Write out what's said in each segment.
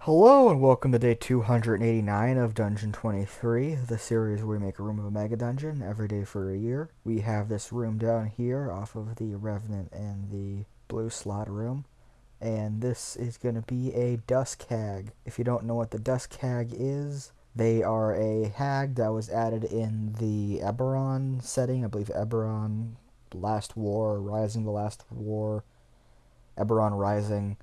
Hello and welcome to day 289 of Dungeon 23, the series where we make a room of a mega dungeon every day for a year. We have this room down here off of the Revenant and the Blue Slot room, and this is going to be a Dusk Hag. If you don't know what the Dusk Hag is, they are a hag that was added in the Eberron setting. I believe Eberron Last War, Rising the Last War, Eberron Rising.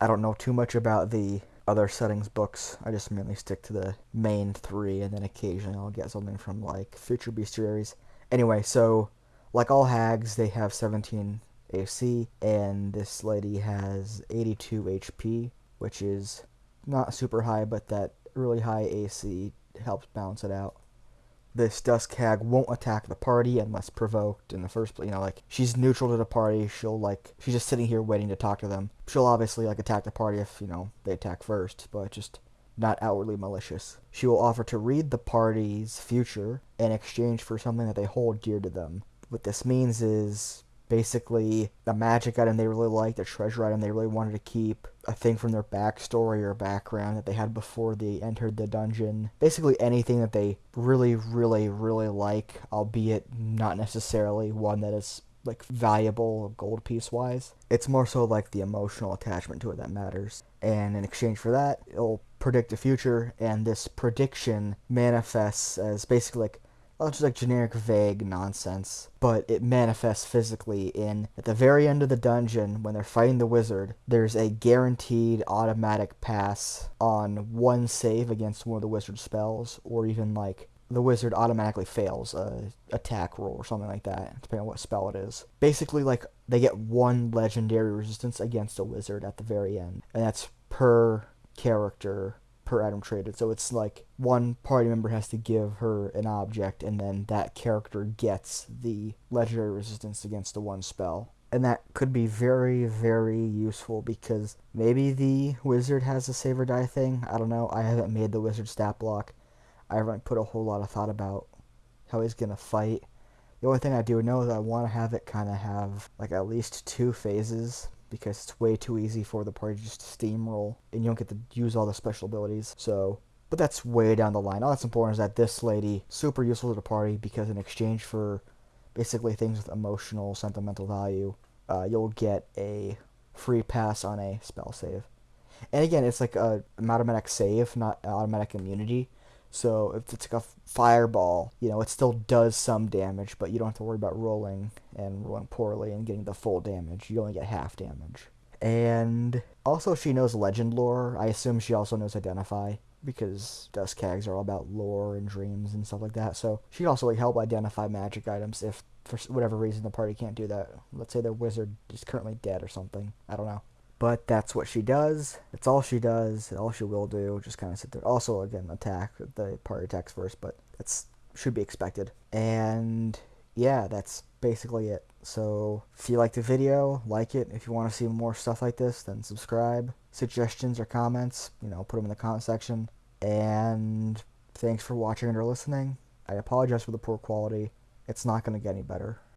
I don't know too much about the other settings books. I just mainly stick to the main three, and then occasionally I'll get something from like future bestiaries. Anyway, so like all hags, they have 17 AC, and this lady has 82 HP, which is not super high, but that really high AC helps balance it out. This Dusk Hag won't attack the party unless provoked in the first place. Like, she's neutral to the party. She's just sitting here waiting to talk to them. She'll obviously, attack the party if, they attack first, but just not outwardly malicious. She will offer to read the party's future in exchange for something that they hold dear to them. What this means is basically a magic item they really liked, a treasure item they really wanted to keep, a thing from their backstory or background that they had before they entered the dungeon. Basically anything that they really, really, really like, albeit not necessarily one that is valuable gold piece wise. It's more so like the emotional attachment to it that matters. And in exchange for that, it'll predict the future, and this prediction manifests as basically just generic vague nonsense, but it manifests physically in at the very end of the dungeon when they're fighting the wizard. There's a guaranteed automatic pass on one save against one of the wizard's spells, or even the wizard automatically fails a attack roll or something like that, depending on what spell it is. Basically, they get one legendary resistance against a wizard at the very end, and that's per character per item traded. So it's like one party member has to give her an object, and then that character gets the legendary resistance against the one spell. And that could be very, very useful because maybe the wizard has a save or die thing. I don't know. I haven't made the wizard stat block. I haven't put a whole lot of thought about how he's going to fight. The only thing I do know is I want to have it kind of have at least two phases, because it's way too easy for the party to just steamroll, and you don't get to use all the special abilities. But that's way down the line. All that's important is that this lady, super useful to the party, because in exchange for basically things with emotional, sentimental value, you'll get a free pass on a spell save. And again, it's like an automatic save, not automatic immunity. So if it's like a fireball, it still does some damage, but you don't have to worry about rolling poorly and getting the full damage. You only get half damage. And also she knows legend lore. I assume she also knows identify, because Dusk Hags are all about lore and dreams and stuff like that. So she'd also help identify magic items if for whatever reason the party can't do that. Let's say their wizard is currently dead or something. I don't know. But that's what she does. It's all she does. All she will do. Just kind of sit there. Also, again, attack. The party attacks first, but that's should be expected. And yeah, that's basically it. So if you liked the video, like it. If you want to see more stuff like this, then subscribe. Suggestions or comments, put them in the comment section. And thanks for watching or listening. I apologize for the poor quality. It's not going to get any better.